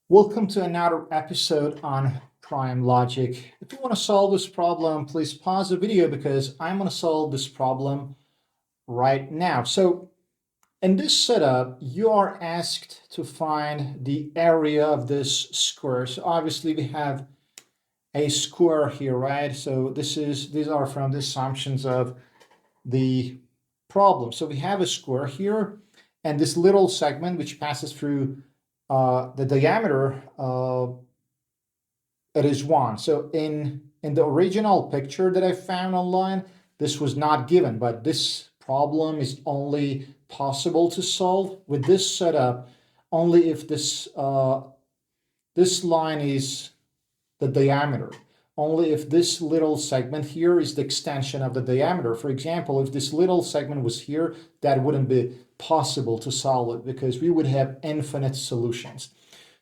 Welcome to another episode on prime logic. If you want to solve this problem, please pause the video because I'm going to solve this problem right now. So in this setup, you are asked to find the area of this square. So obviously we have a square here, right? So these are from the assumptions of the problem. So we have a square here, and this little segment which passes through the diameter it is 1. So in the original picture that I found online, this was not given, but this problem is only possible to solve with this setup only if this line is the diameter. Only if this little segment here is the extension of the diameter. For example, if this little segment was here, that wouldn't be possible to solve it because we would have infinite solutions.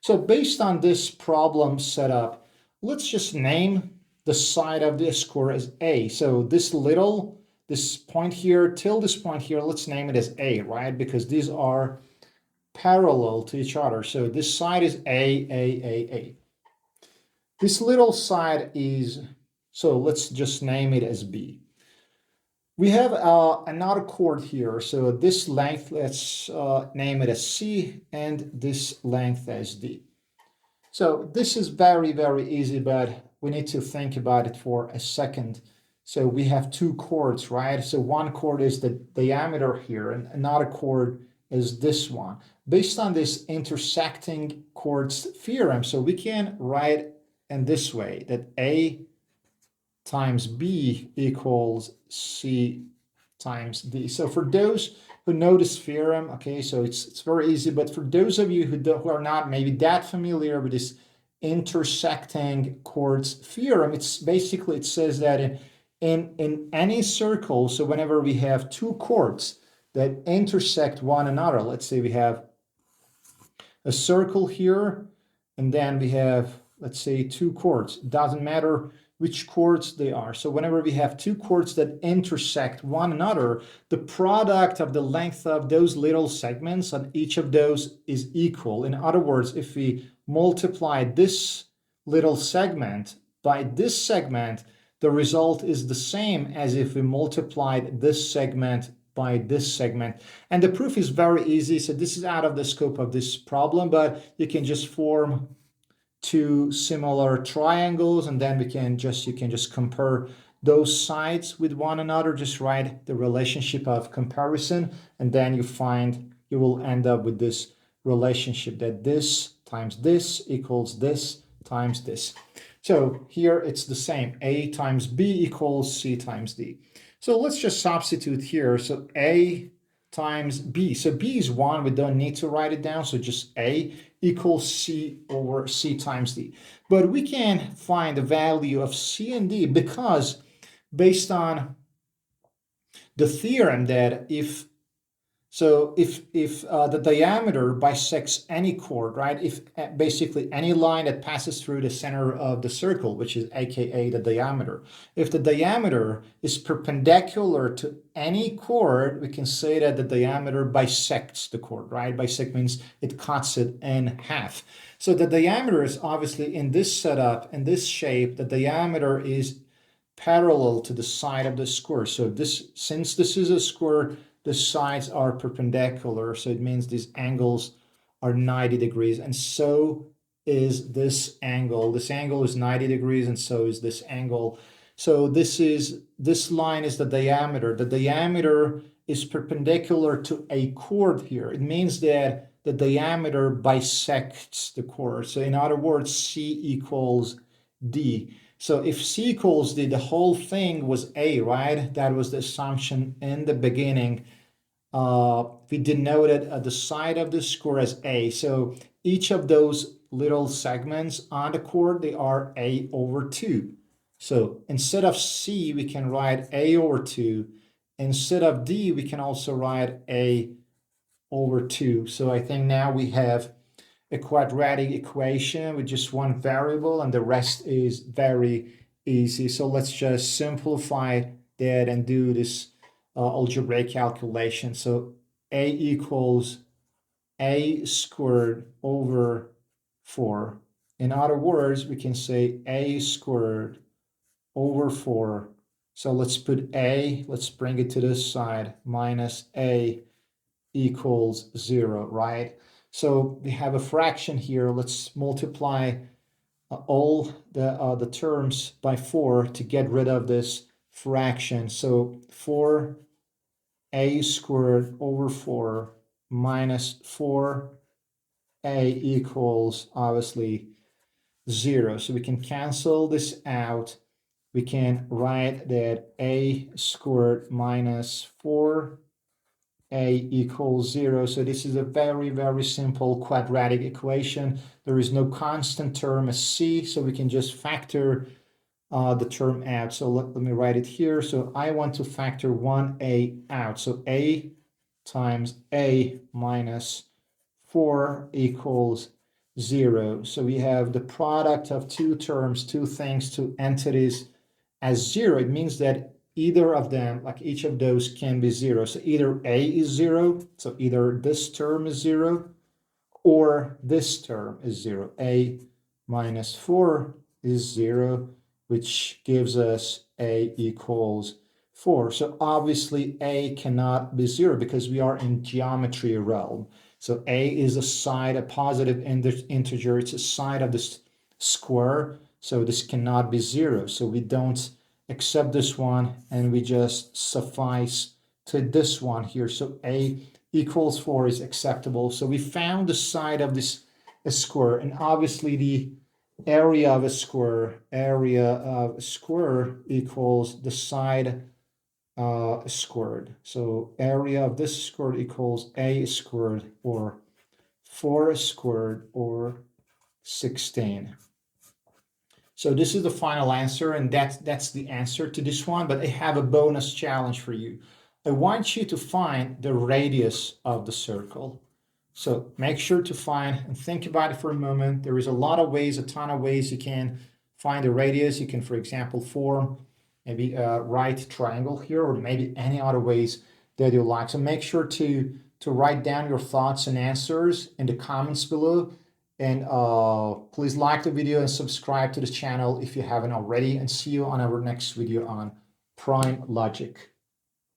So based on this problem setup, let's just name the side of the square as A. So this point here till this point here, let's name it as A, right? Because these are parallel to each other. So this side is A. This little side is, so let's just name it as B. We have another chord here. So this length, let's name it as C, and this length as D. So this is very, very easy, but we need to think about it for a second. So we have two chords, right? So one chord is the diameter here, and another chord is this one. Based on this intersecting chords theorem, so we can write in this way that A times B equals C times D. So for those who know this theorem, okay, so it's very easy, but for those of you who are not maybe that familiar with this intersecting chords theorem, it's basically, it says that in any circle, so whenever we have two chords that intersect one another, let's say we have a circle here, and then we have, let's say, two chords. It doesn't matter which chords they are. So whenever we have two chords that intersect one another, the product of the length of those little segments on each of those is equal. In other words, if we multiply this little segment by this segment, the result is the same as if we multiplied this segment by this segment. And the proof is very easy. So this is out of the scope of this problem, but you can just form two similar triangles, and then you can just compare those sides with one another. Just write the relationship of comparison, and then you will end up with this relationship that this times this equals this times this. So here it's the same. A times B equals C times D. So let's just substitute here. So A times B. So B is 1. We don't need to write it down. So just A equals C over C times D. But we can find the value of C and D because based on the theorem that if the diameter bisects any chord, right? If basically any line that passes through the center of the circle, which is aka the diameter, if the diameter is perpendicular to any chord, we can say that the diameter bisects the chord, right? Bisect means it cuts it in half. So the diameter is obviously in this setup, in this shape, the diameter is parallel to the side of the square. So since this is a square, the sides are perpendicular, so it means these angles are 90 degrees, and so is this angle. This angle is 90 degrees, and so is this angle. So this line is the diameter. The diameter is perpendicular to a chord here. It means that the diameter bisects the chord. So in other words, C equals D. So if C equals D, the whole thing was A, right? That was the assumption in the beginning. We denoted the side of the square as A. So each of those little segments on the chord, they are A over 2. So instead of C, we can write A over 2. Instead of D, we can also write A over 2. So I think now we have a quadratic equation with just one variable, and the rest is very easy. So let's just simplify that and do this algebraic calculation. So A equals A squared over 4. In other words, we can say a squared over 4. So let's put a, let's bring it to this side, minus a equals 0, right? So we have a fraction here. Let's multiply all the terms by 4 to get rid of this fraction. So 4a squared over 4 minus 4a equals obviously 0. So we can cancel this out. We can write that a squared minus 4a equals 0. So this is a very, very simple quadratic equation. There is no constant term as c, so we can just factor the term out. So let me write it here. So I want to factor 1a out. So a times a minus 4 equals 0. So we have the product of two terms, two things, two entities as 0. It means that either of them, like each of those, can be 0. So either a is 0, so either this term is 0, or this term is 0. A minus 4 is 0, which gives us a equals 4. So obviously a cannot be 0 because we are in geometry realm. So a is a side, a positive integer. It's a side of this square. So this cannot be 0. So we don't accept this one and we just suffice to this one here. So a equals 4 is acceptable. So we found the side of this square, and obviously the area of a square equals the side squared. So area of this square equals a squared, or 4 squared, or 16. So this is the final answer, and that's the answer to this one, but I have a bonus challenge for you. I want you to find the radius of the circle. So make sure to find and think about it for a moment. There is a lot of ways, a ton of ways you can find the radius. You can, for example, form maybe a right triangle here, or maybe any other ways that you like. So make sure to write down your thoughts and answers in the comments below. And please like the video and subscribe to the channel if you haven't already. And see you on our next video on prime logic.